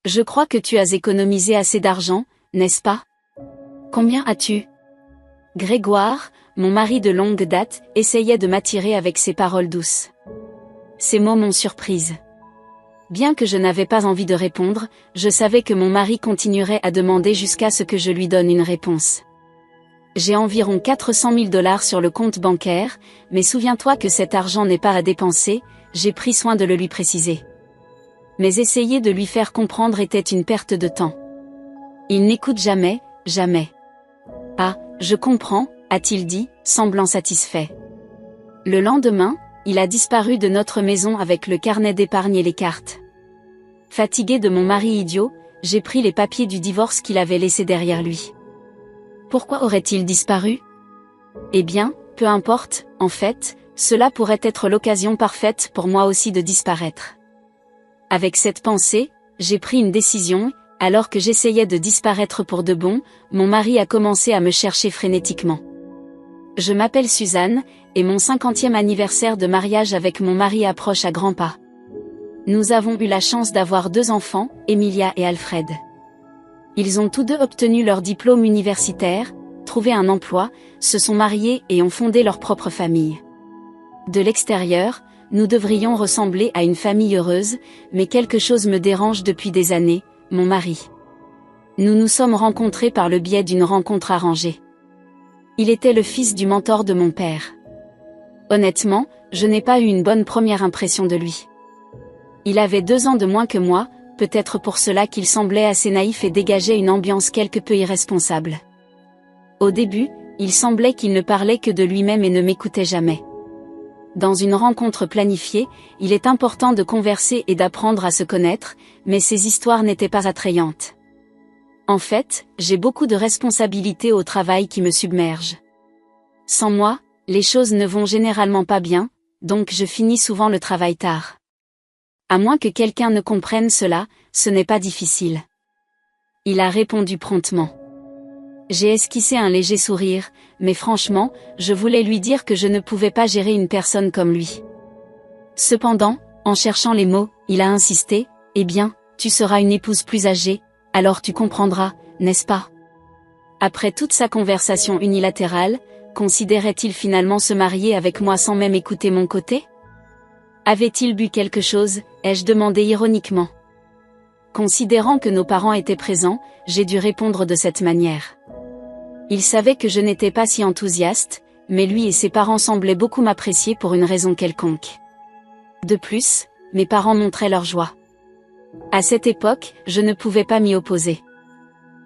Je crois que tu as économisé assez d'argent, n'est-ce pas? Combien as-tu? Grégoire, mon mari de longue date, essayait de m'attirer avec ses paroles douces. Ces mots m'ont surprise. Bien que je n'avais pas envie de répondre, je savais que mon mari continuerait à demander jusqu'à ce que je lui donne une réponse. J'ai environ 400 000 $ sur le compte bancaire, mais souviens-toi que cet argent n'est pas à dépenser, j'ai pris soin de le lui préciser. Mais essayer de lui faire comprendre était une perte de temps. Il n'écoute jamais, jamais. Ah, je comprends, a-t-il dit, semblant satisfait. Le lendemain, il a disparu de notre maison avec le carnet d'épargne et les cartes. Fatigué de mon mari idiot, j'ai pris les papiers du divorce qu'il avait laissés derrière lui. Pourquoi aurait-il disparu? Eh bien, peu importe, en fait, cela pourrait être l'occasion parfaite pour moi aussi de disparaître. Avec cette pensée, j'ai pris une décision. Alors que j'essayais de disparaître pour de bon, mon mari a commencé à me chercher frénétiquement. Je m'appelle Suzanne, et mon 50e anniversaire de mariage avec mon mari approche à grands pas. Nous avons eu la chance d'avoir 2 enfants, Emilia et Alfred. Ils ont tous 2 obtenu leur diplôme universitaire, trouvé un emploi, se sont mariés et ont fondé leur propre famille. De l'extérieur, nous devrions ressembler à une famille heureuse, mais quelque chose me dérange depuis des années. Mon mari. Nous nous sommes rencontrés par le biais d'une rencontre arrangée. Il était le fils du mentor de mon père. Honnêtement, je n'ai pas eu une bonne première impression de lui. Il avait 2 ans de moins que moi, peut-être pour cela qu'il semblait assez naïf et dégageait une ambiance quelque peu irresponsable. Au début, il semblait qu'il ne parlait que de lui-même et ne m'écoutait jamais. Dans une rencontre planifiée, il est important de converser et d'apprendre à se connaître, mais ces histoires n'étaient pas attrayantes. En fait, j'ai beaucoup de responsabilités au travail qui me submergent. Sans moi, les choses ne vont généralement pas bien, donc je finis souvent le travail tard. À moins que quelqu'un ne comprenne cela, ce n'est pas difficile. Il a répondu promptement. J'ai esquissé un léger sourire, mais franchement, je voulais lui dire que je ne pouvais pas gérer une personne comme lui. Cependant, en cherchant les mots, il a insisté, « Eh bien, tu seras une épouse plus âgée, alors tu comprendras, n'est-ce pas ?» Après toute sa conversation unilatérale, considérait-il finalement se marier avec moi sans même écouter mon côté? Avait-il bu quelque chose, ai-je demandé ironiquement. Considérant que nos parents étaient présents, j'ai dû répondre de cette manière. Il savait que je n'étais pas si enthousiaste, mais lui et ses parents semblaient beaucoup m'apprécier pour une raison quelconque. De plus, mes parents montraient leur joie. À cette époque, je ne pouvais pas m'y opposer.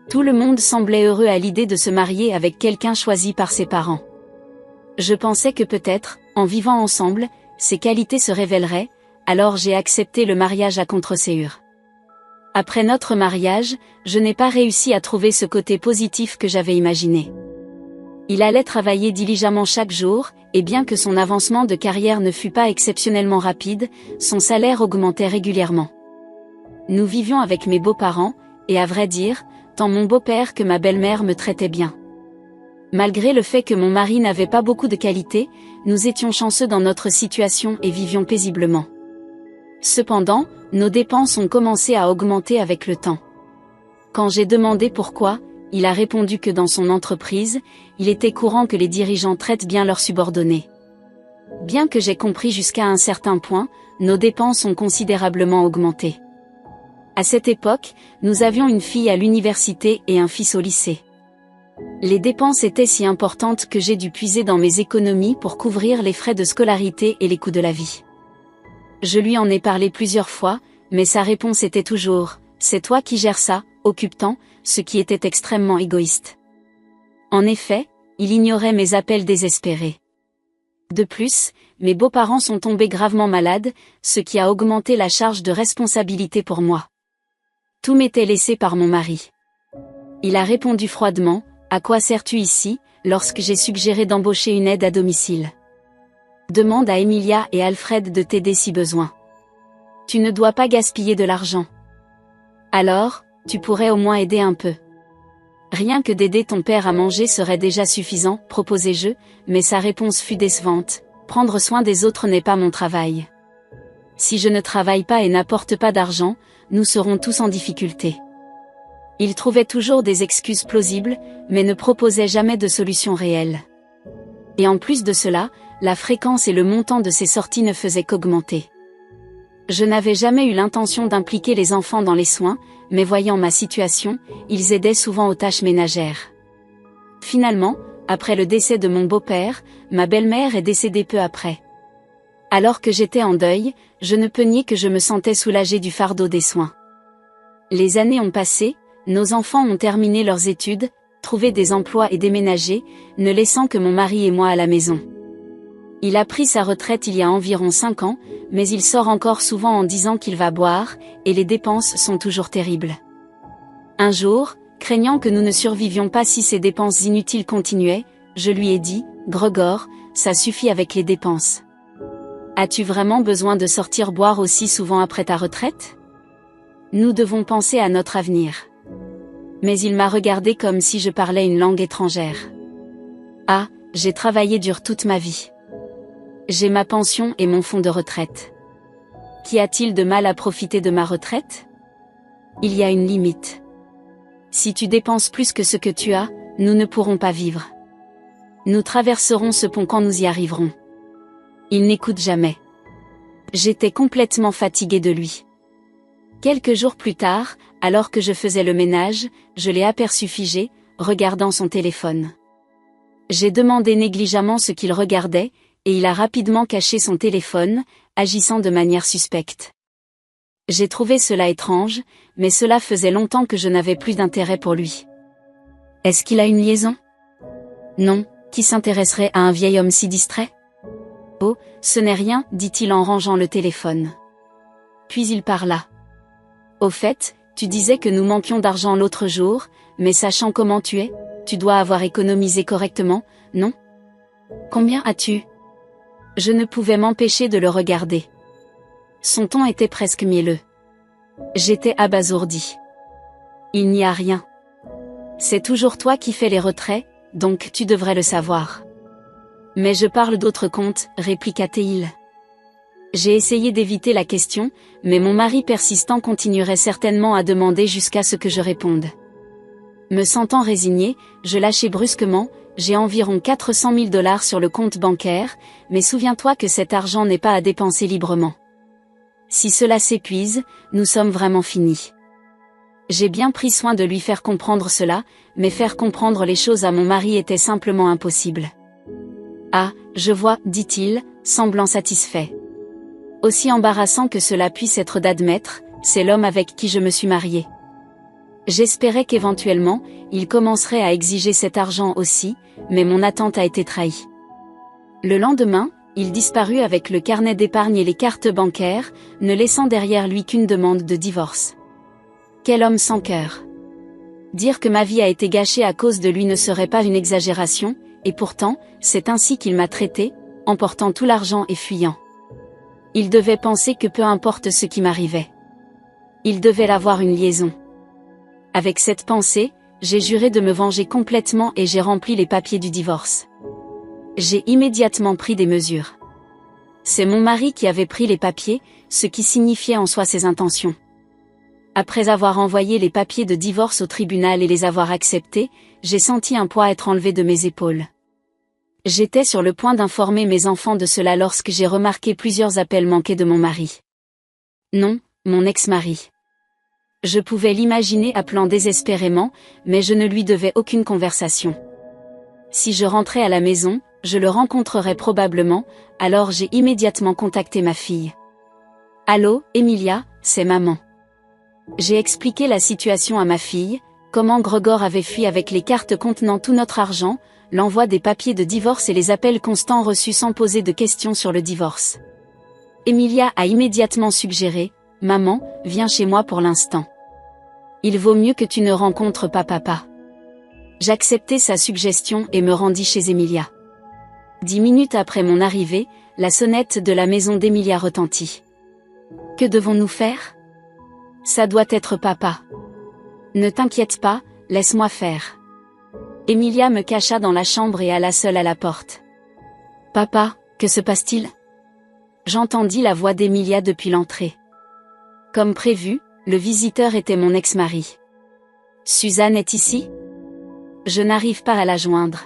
Tout le monde semblait heureux à l'idée de se marier avec quelqu'un choisi par ses parents. Je pensais que peut-être, en vivant ensemble, ces qualités se révéleraient, alors j'ai accepté le mariage à contre-ségur. Après notre mariage, je n'ai pas réussi à trouver ce côté positif que j'avais imaginé. Il allait travailler diligemment chaque jour, et bien que son avancement de carrière ne fût pas exceptionnellement rapide, son salaire augmentait régulièrement. Nous vivions avec mes beaux-parents, et à vrai dire, tant mon beau-père que ma belle-mère me traitaient bien. Malgré le fait que mon mari n'avait pas beaucoup de qualités, nous étions chanceux dans notre situation et vivions paisiblement. Cependant, nos dépenses ont commencé à augmenter avec le temps. Quand j'ai demandé pourquoi, il a répondu que dans son entreprise, il était courant que les dirigeants traitent bien leurs subordonnés. Bien que j'ai compris jusqu'à un certain point, nos dépenses ont considérablement augmenté. À cette époque, nous avions une fille à l'université et un fils au lycée. Les dépenses étaient si importantes que j'ai dû puiser dans mes économies pour couvrir les frais de scolarité et les coûts de la vie. Je lui en ai parlé plusieurs fois, mais sa réponse était toujours « C'est toi qui gères ça, occupe-t'en », ce qui était extrêmement égoïste. En effet, il ignorait mes appels désespérés. De plus, mes beaux-parents sont tombés gravement malades, ce qui a augmenté la charge de responsabilité pour moi. Tout m'était laissé par mon mari. Il a répondu froidement « À quoi sers-tu ici ?» lorsque j'ai suggéré d'embaucher une aide à domicile. Demande à Emilia et Alfred de t'aider si besoin. Tu ne dois pas gaspiller de l'argent. Alors, tu pourrais au moins aider un peu. Rien que d'aider ton père à manger serait déjà suffisant, proposai-je, mais sa réponse fut décevante. Prendre soin des autres n'est pas mon travail. Si je ne travaille pas et n'apporte pas d'argent, nous serons tous en difficulté. Il trouvait toujours des excuses plausibles, mais ne proposait jamais de solution réelle. Et en plus de cela, la fréquence et le montant de ses sorties ne faisaient qu'augmenter. Je n'avais jamais eu l'intention d'impliquer les enfants dans les soins, mais voyant ma situation, ils aidaient souvent aux tâches ménagères. Finalement, après le décès de mon beau-père, ma belle-mère est décédée peu après. Alors que j'étais en deuil, je ne peux nier que je me sentais soulagée du fardeau des soins. Les années ont passé, nos enfants ont terminé leurs études, trouvé des emplois et déménagé, ne laissant que mon mari et moi à la maison. Il a pris sa retraite il y a environ 5 ans, mais il sort encore souvent en disant qu'il va boire, et les dépenses sont toujours terribles. Un jour, craignant que nous ne survivions pas si ces dépenses inutiles continuaient, je lui ai dit, « Gregor, ça suffit avec les dépenses. As-tu vraiment besoin de sortir boire aussi souvent après ta retraite ? Nous devons penser à notre avenir. » Mais il m'a regardé comme si je parlais une langue étrangère. « Ah, j'ai travaillé dur toute ma vie. J'ai ma pension et mon fonds de retraite. Qu'y a-t-il de mal à profiter de ma retraite ? Il y a une limite. Si tu dépenses plus que ce que tu as, nous ne pourrons pas vivre. Nous traverserons ce pont quand nous y arriverons. » Il n'écoute jamais. J'étais complètement fatiguée de lui. Quelques jours plus tard, alors que je faisais le ménage, je l'ai aperçu figé, regardant son téléphone. J'ai demandé négligemment ce qu'il regardait, et il a rapidement caché son téléphone, agissant de manière suspecte. J'ai trouvé cela étrange, mais cela faisait longtemps que je n'avais plus d'intérêt pour lui. Est-ce qu'il a une liaison ? Non, qui s'intéresserait à un vieil homme si distrait ? Oh, ce n'est rien, dit-il en rangeant le téléphone. Puis il parla. Au fait, tu disais que nous manquions d'argent l'autre jour, mais sachant comment tu es, tu dois avoir économisé correctement, non ? Combien as-tu ? Je ne pouvais m'empêcher de le regarder. Son ton était presque mielleux. J'étais abasourdie. Il n'y a rien. C'est toujours toi qui fais les retraits, donc tu devrais le savoir. Mais je parle d'autres comptes, répliqua-t-il. J'ai essayé d'éviter la question, mais mon mari persistant continuerait certainement à demander jusqu'à ce que je réponde. Me sentant résignée, je lâchai brusquement, j'ai environ 400 000 $ sur le compte bancaire, mais souviens-toi que cet argent n'est pas à dépenser librement. Si cela s'épuise, nous sommes vraiment finis. J'ai bien pris soin de lui faire comprendre cela, mais faire comprendre les choses à mon mari était simplement impossible. Ah, je vois, dit-il, semblant satisfait. Aussi embarrassant que cela puisse être d'admettre, c'est l'homme avec qui je me suis mariée. J'espérais qu'éventuellement, il commencerait à exiger cet argent aussi, mais mon attente a été trahie. Le lendemain, il disparut avec le carnet d'épargne et les cartes bancaires, ne laissant derrière lui qu'une demande de divorce. Quel homme sans cœur! Dire que ma vie a été gâchée à cause de lui ne serait pas une exagération, et pourtant, c'est ainsi qu'il m'a traité, emportant tout l'argent et fuyant. Il devait penser que peu importe ce qui m'arrivait. Il devait avoir une liaison. Avec cette pensée, j'ai juré de me venger complètement et j'ai rempli les papiers du divorce. J'ai immédiatement pris des mesures. C'est mon mari qui avait pris les papiers, ce qui signifiait en soi ses intentions. Après avoir envoyé les papiers de divorce au tribunal et les avoir acceptés, j'ai senti un poids être enlevé de mes épaules. J'étais sur le point d'informer mes enfants de cela lorsque j'ai remarqué plusieurs appels manqués de mon mari. Non, mon ex-mari. Je pouvais l'imaginer appelant désespérément, mais je ne lui devais aucune conversation. Si je rentrais à la maison, je le rencontrerais probablement, alors j'ai immédiatement contacté ma fille. « Allô, Emilia, c'est maman. » J'ai expliqué la situation à ma fille, comment Gregor avait fui avec les cartes contenant tout notre argent, l'envoi des papiers de divorce et les appels constants reçus sans poser de questions sur le divorce. Emilia a immédiatement suggéré, « Maman, viens chez moi pour l'instant. Il vaut mieux que tu ne rencontres pas papa. » J'acceptai sa suggestion et me rendis chez Emilia. 10 minutes après mon arrivée, la sonnette de la maison d'Emilia retentit. « Que devons-nous faire ? » « Ça doit être papa. »« Ne t'inquiète pas, laisse-moi faire. » Emilia me cacha dans la chambre et alla seule à la porte. « Papa, que se passe-t-il ? » J'entendis la voix d'Emilia depuis l'entrée. Comme prévu, le visiteur était mon ex-mari. Suzanne est ici? Je n'arrive pas à la joindre.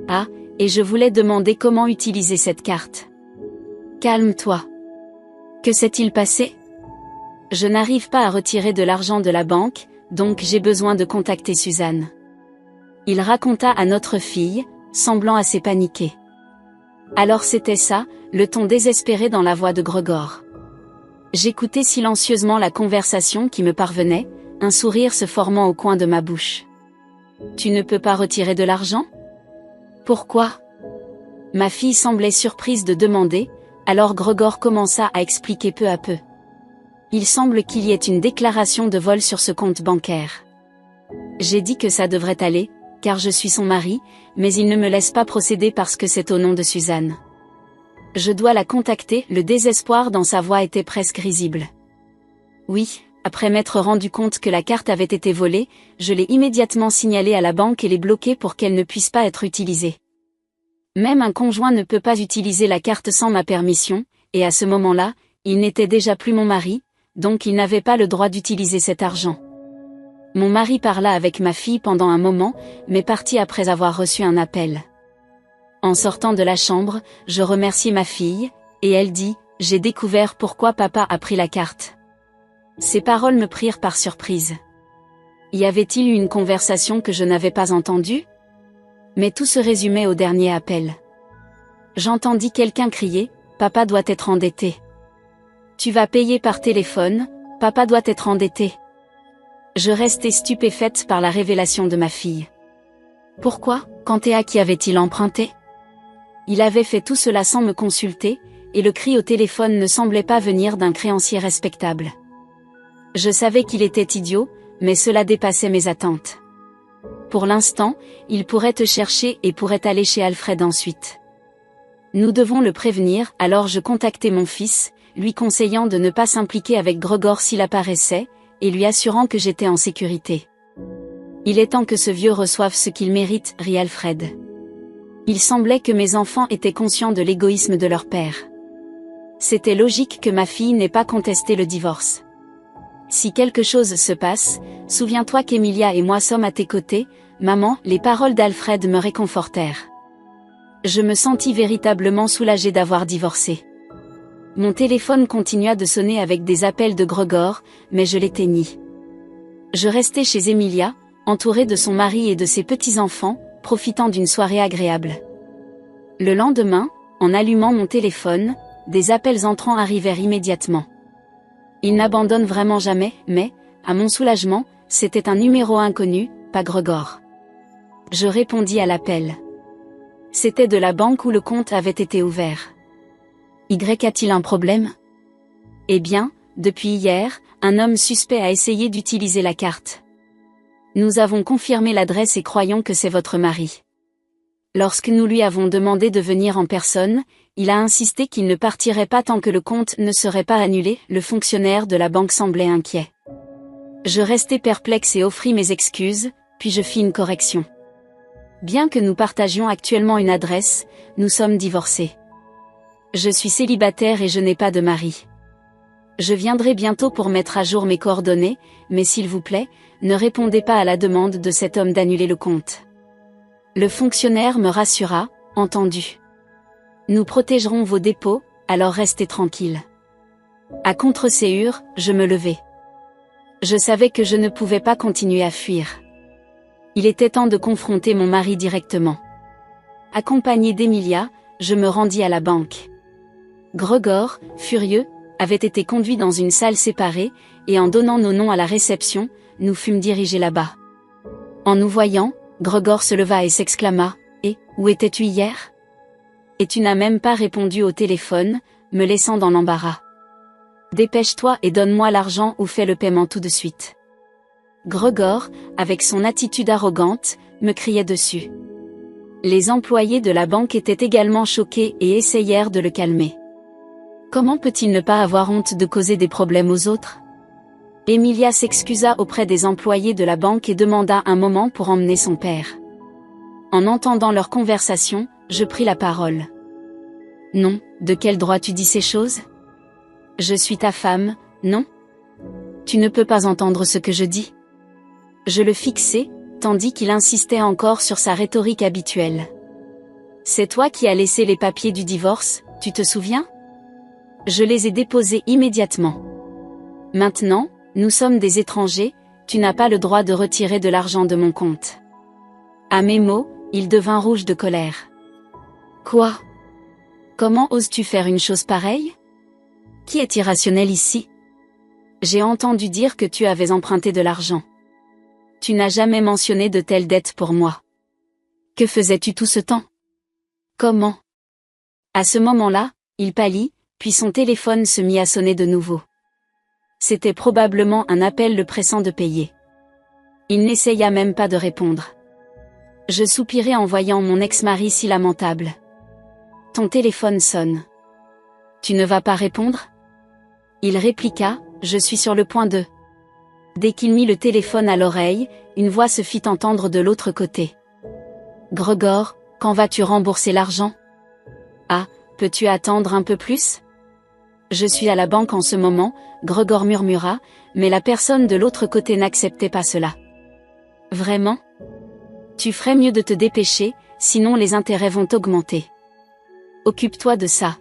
Ah, et je voulais demander comment utiliser cette carte. Calme-toi. Que s'est-il passé? Je n'arrive pas à retirer de l'argent de la banque, donc j'ai besoin de contacter Suzanne. Il raconta à notre fille, semblant assez paniqué. Alors c'était ça, le ton désespéré dans la voix de Gregor. J'écoutais silencieusement la conversation qui me parvenait, un sourire se formant au coin de ma bouche. Tu ne peux pas retirer de l'argent? Pourquoi? Ma fille semblait surprise de demander, alors Gregor commença à expliquer peu à peu. Il semble qu'il y ait une déclaration de vol sur ce compte bancaire. J'ai dit que ça devrait aller, car je suis son mari, mais il ne me laisse pas procéder parce que c'est au nom de Suzanne. Je dois la contacter, le désespoir dans sa voix était presque risible. Oui, après m'être rendu compte que la carte avait été volée, je l'ai immédiatement signalée à la banque et l'ai bloquée pour qu'elle ne puisse pas être utilisée. Même un conjoint ne peut pas utiliser la carte sans ma permission, et à ce moment-là, il n'était déjà plus mon mari, donc il n'avait pas le droit d'utiliser cet argent. Mon mari parla avec ma fille pendant un moment, mais partit après avoir reçu un appel. En sortant de la chambre, je remerciai ma fille, et elle dit, « J'ai découvert pourquoi papa a pris la carte. » Ces paroles me prirent par surprise. Y avait-il eu une conversation que je n'avais pas entendue? Mais tout se résumait au dernier appel. J'entendis quelqu'un crier, « Papa doit être endetté. » Tu vas payer par téléphone, papa doit être endetté. Je restais stupéfaite par la révélation de ma fille. Pourquoi, quand et à qui avait-il emprunté? Il avait fait tout cela sans me consulter, et le cri au téléphone ne semblait pas venir d'un créancier respectable. Je savais qu'il était idiot, mais cela dépassait mes attentes. Pour l'instant, il pourrait te chercher et pourrait aller chez Alfred ensuite. Nous devons le prévenir, alors je contactai mon fils, lui conseillant de ne pas s'impliquer avec Gregor s'il apparaissait, et lui assurant que j'étais en sécurité. Il est temps que ce vieux reçoive ce qu'il mérite, rit Alfred. Il semblait que mes enfants étaient conscients de l'égoïsme de leur père. C'était logique que ma fille n'ait pas contesté le divorce. Si quelque chose se passe, souviens-toi qu'Emilia et moi sommes à tes côtés, maman, les paroles d'Alfred me réconfortèrent. Je me sentis véritablement soulagée d'avoir divorcé. Mon téléphone continua de sonner avec des appels de Gregor, mais je l'éteignis. Je restai chez Emilia, entourée de son mari et de ses petits-enfants, profitant d'une soirée agréable. Le lendemain, en allumant mon téléphone, des appels entrants arrivèrent immédiatement. Il n'abandonne vraiment jamais, mais, à mon soulagement, c'était un numéro inconnu, pas Gregor. Je répondis à l'appel. C'était de la banque où le compte avait été ouvert. Y a-t-il un problème? Eh bien, depuis hier, un homme suspect a essayé d'utiliser la carte. Nous avons confirmé l'adresse et croyons que c'est votre mari. Lorsque nous lui avons demandé de venir en personne, il a insisté qu'il ne partirait pas tant que le compte ne serait pas annulé, le fonctionnaire de la banque semblait inquiet. Je restai perplexe et offris mes excuses, puis je fis une correction. Bien que nous partagions actuellement une adresse, nous sommes divorcés. Je suis célibataire et je n'ai pas de mari. Je viendrai bientôt pour mettre à jour mes coordonnées, mais s'il vous plaît, ne répondez pas à la demande de cet homme d'annuler le compte. Le fonctionnaire me rassura, entendu. Nous protégerons vos dépôts, alors restez tranquille. À contre-séhur, je me levai. Je savais que je ne pouvais pas continuer à fuir. Il était temps de confronter mon mari directement. Accompagné d'Emilia, je me rendis à la banque. Gregor, furieux, avait été conduit dans une salle séparée, et en donnant nos noms à la réception, nous fûmes dirigés là-bas. En nous voyant, Gregor se leva et s'exclama, « Et, où étais-tu hier? Et tu n'as même pas répondu au téléphone, me laissant dans l'embarras. Dépêche-toi et donne-moi l'argent ou fais le paiement tout de suite. » Gregor, avec son attitude arrogante, me criait dessus. Les employés de la banque étaient également choqués et essayèrent de le calmer. Comment peut-il ne pas avoir honte de causer des problèmes aux autres? Emilia s'excusa auprès des employés de la banque et demanda un moment pour emmener son père. En entendant leur conversation, je pris la parole. Non, de quel droit tu dis ces choses? Je suis ta femme, non? Tu ne peux pas entendre ce que je dis. Je le fixais, tandis qu'il insistait encore sur sa rhétorique habituelle. C'est toi qui as laissé les papiers du divorce, tu te souviens? Je les ai déposés immédiatement. Maintenant, nous sommes des étrangers, tu n'as pas le droit de retirer de l'argent de mon compte. À mes mots, il devint rouge de colère. Quoi? Comment oses-tu faire une chose pareille? Qui est irrationnel ici? J'ai entendu dire que tu avais emprunté de l'argent. Tu n'as jamais mentionné de telles dettes pour moi. Que faisais-tu tout ce temps? Comment? À ce moment-là, il pâlit, puis son téléphone se mit à sonner de nouveau. C'était probablement un appel le pressant de payer. Il n'essaya même pas de répondre. Je soupirai en voyant mon ex-mari si lamentable. Ton téléphone sonne. Tu ne vas pas répondre? Il répliqua, je suis sur le point de. Dès qu'il mit le téléphone à l'oreille, une voix se fit entendre de l'autre côté. Gregor, quand vas-tu rembourser l'argent? Ah, peux-tu attendre un peu plus? Je suis à la banque en ce moment, Gregor murmura, mais la personne de l'autre côté n'acceptait pas cela. Vraiment? Tu ferais mieux de te dépêcher, sinon les intérêts vont augmenter. Occupe-toi de ça.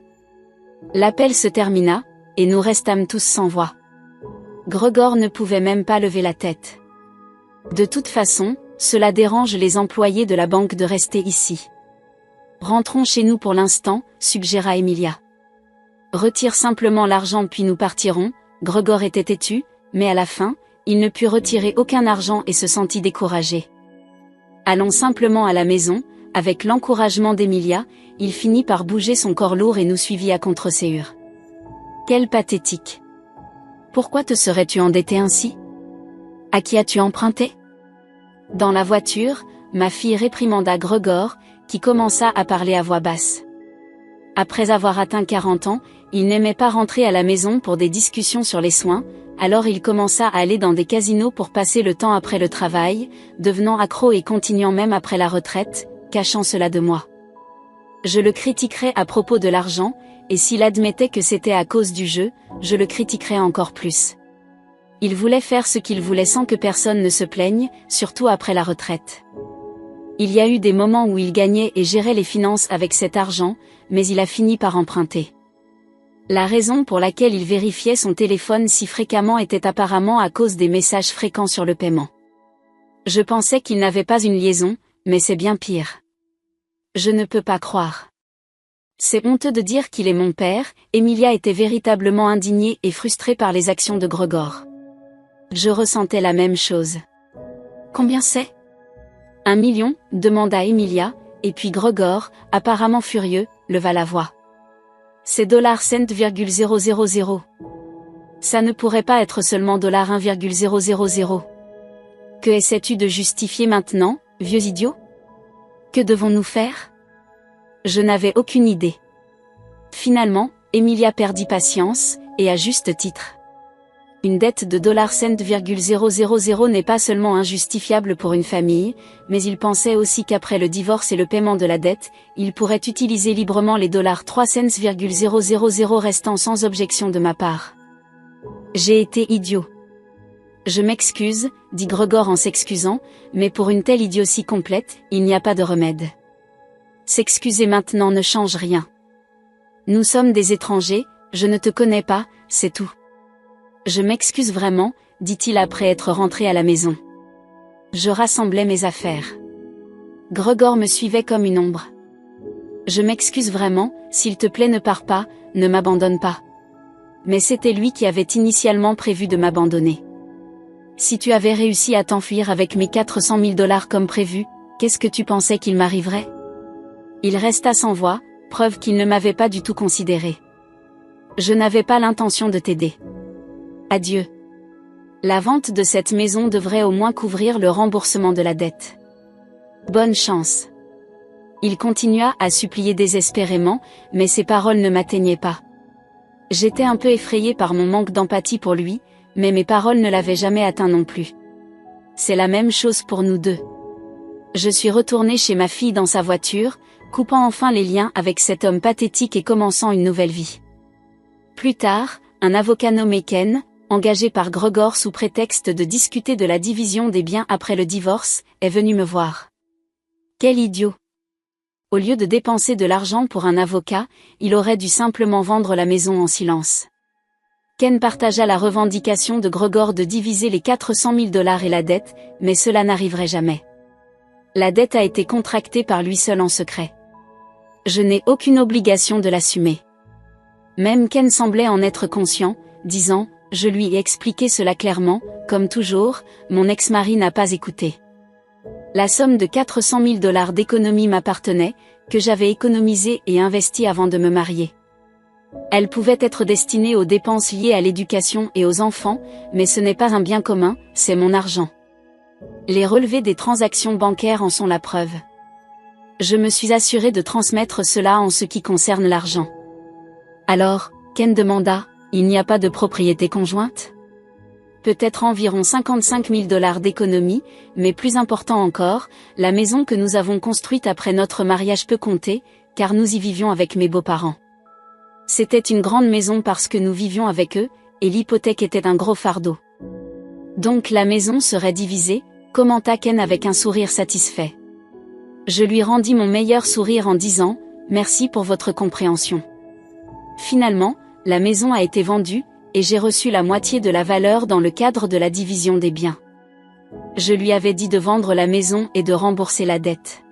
L'appel se termina, et nous restâmes tous sans voix. Gregor ne pouvait même pas lever la tête. De toute façon, cela dérange les employés de la banque de rester ici. Rentrons chez nous pour l'instant, suggéra Emilia. Retire simplement l'argent puis nous partirons. Gregor était têtu, mais à la fin, il ne put retirer aucun argent et se sentit découragé. Allons simplement à la maison, avec l'encouragement d'Emilia, il finit par bouger son corps lourd et nous suivit à contre-séhur. Quel pathétique! Pourquoi te serais-tu endetté ainsi? À qui as-tu emprunté? Dans la voiture, ma fille réprimanda Gregor, qui commença à parler à voix basse. Après avoir atteint 40 ans, il n'aimait pas rentrer à la maison pour des discussions sur les soins, alors il commença à aller dans des casinos pour passer le temps après le travail, devenant accro et continuant même après la retraite, cachant cela de moi. Je le critiquerais à propos de l'argent, et s'il admettait que c'était à cause du jeu, je le critiquerais encore plus. Il voulait faire ce qu'il voulait sans que personne ne se plaigne, surtout après la retraite. Il y a eu des moments où il gagnait et gérait les finances avec cet argent, mais il a fini par emprunter. La raison pour laquelle il vérifiait son téléphone si fréquemment était apparemment à cause des messages fréquents sur le paiement. Je pensais qu'il n'avait pas une liaison, mais c'est bien pire. Je ne peux pas croire. C'est honteux de dire qu'il est mon père. Emilia était véritablement indignée et frustrée par les actions de Gregor. Je ressentais la même chose. Combien c'est? 1 million, demanda Emilia, et puis Gregor, apparemment furieux, leva la voix. C'est $1,000. Ça ne pourrait pas être seulement $1,000. Que essaies-tu de justifier maintenant, vieux idiot? Que devons-nous faire? Je n'avais aucune idée. Finalement, Emilia perdit patience, et à juste titre. Une dette de $1,000 n'est pas seulement injustifiable pour une famille, mais il pensait aussi qu'après le divorce et le paiement de la dette, il pourrait utiliser librement les $3,000 restants sans objection de ma part. J'ai été idiot. Je m'excuse, dit Gregor en s'excusant, mais pour une telle idiotie complète, il n'y a pas de remède. S'excuser maintenant ne change rien. Nous sommes des étrangers, je ne te connais pas, c'est tout. Je m'excuse vraiment, dit-il après être rentré à la maison. Je rassemblais mes affaires. Gregor me suivait comme une ombre. Je m'excuse vraiment, s'il te plaît ne pars pas, ne m'abandonne pas. Mais c'était lui qui avait initialement prévu de m'abandonner. Si tu avais réussi à t'enfuir avec mes $400,000 comme prévu, qu'est-ce que tu pensais qu'il m'arriverait? Il resta sans voix, preuve qu'il ne m'avait pas du tout considéré. Je n'avais pas l'intention de t'aider. Adieu. La vente de cette maison devrait au moins couvrir le remboursement de la dette. Bonne chance. Il continua à supplier désespérément, mais ses paroles ne m'atteignaient pas. J'étais un peu effrayée par mon manque d'empathie pour lui, mais mes paroles ne l'avaient jamais atteint non plus. C'est la même chose pour nous deux. Je suis retournée chez ma fille dans sa voiture, coupant enfin les liens avec cet homme pathétique et commençant une nouvelle vie. Plus tard, un avocat nommé Ken, engagé par Gregor sous prétexte de discuter de la division des biens après le divorce, est venu me voir. Quel idiot! Au lieu de dépenser de l'argent pour un avocat, il aurait dû simplement vendre la maison en silence. Ken partagea la revendication de Gregor de diviser les 400 000 $ et la dette, mais cela n'arriverait jamais. La dette a été contractée par lui seul en secret. Je n'ai aucune obligation de l'assumer. Même Ken semblait en être conscient, disant, je lui ai expliqué cela clairement, comme toujours, mon ex-mari n'a pas écouté. La somme de 400 000 $ d'économie m'appartenait, que j'avais économisée et investie avant de me marier. Elle pouvait être destinée aux dépenses liées à l'éducation et aux enfants, mais ce n'est pas un bien commun, c'est mon argent. Les relevés des transactions bancaires en sont la preuve. Je me suis assurée de transmettre cela en ce qui concerne l'argent. Alors, Ken demanda, il n'y a pas de propriété conjointe ? Peut-être environ 55 000 $ d'économie, mais plus important encore, la maison que nous avons construite après notre mariage peut compter, car nous y vivions avec mes beaux-parents. C'était une grande maison parce que nous vivions avec eux, et l'hypothèque était un gros fardeau. Donc la maison serait divisée, commenta Ken avec un sourire satisfait. Je lui rendis mon meilleur sourire en disant, merci pour votre compréhension. Finalement, la maison a été vendue, et j'ai reçu la moitié de la valeur dans le cadre de la division des biens. Je lui avais dit de vendre la maison et de rembourser la dette.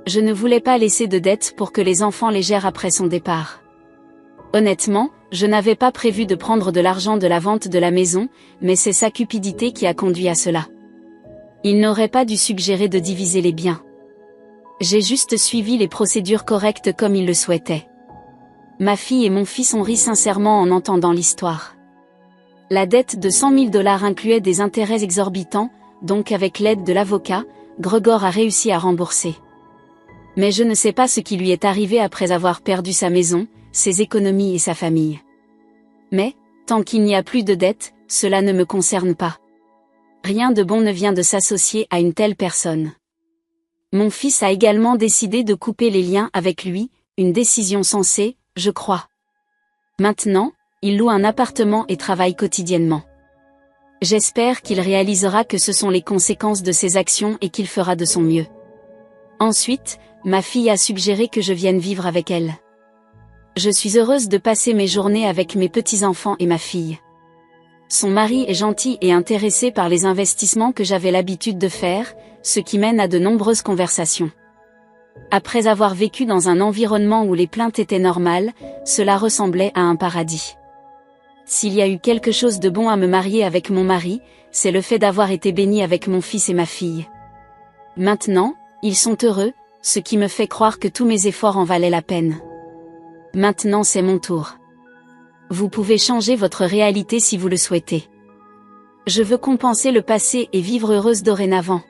Je ne voulais pas laisser de dette pour que les enfants les gèrent après son départ. Honnêtement, je n'avais pas prévu de prendre de l'argent de la vente de la maison, mais c'est sa cupidité qui a conduit à cela. Il n'aurait pas dû suggérer de diviser les biens. J'ai juste suivi les procédures correctes comme il le souhaitait. Ma fille et mon fils ont ri sincèrement en entendant l'histoire. La dette de 100 000 $ incluait des intérêts exorbitants, donc avec l'aide de l'avocat, Gregor a réussi à rembourser. Mais je ne sais pas ce qui lui est arrivé après avoir perdu sa maison, ses économies et sa famille. Mais, tant qu'il n'y a plus de dette, cela ne me concerne pas. Rien de bon ne vient de s'associer à une telle personne. Mon fils a également décidé de couper les liens avec lui, une décision sensée, je crois. Maintenant, il loue un appartement et travaille quotidiennement. J'espère qu'il réalisera que ce sont les conséquences de ses actions et qu'il fera de son mieux. Ensuite, ma fille a suggéré que je vienne vivre avec elle. Je suis heureuse de passer mes journées avec mes petits-enfants et ma fille. Son mari est gentil et intéressé par les investissements que j'avais l'habitude de faire, ce qui mène à de nombreuses conversations. Après avoir vécu dans un environnement où les plaintes étaient normales, cela ressemblait à un paradis. S'il y a eu quelque chose de bon à me marier avec mon mari, c'est le fait d'avoir été bénie avec mon fils et ma fille. Maintenant, ils sont heureux, ce qui me fait croire que tous mes efforts en valaient la peine. Maintenant c'est mon tour. Vous pouvez changer votre réalité si vous le souhaitez. Je veux compenser le passé et vivre heureuse dorénavant.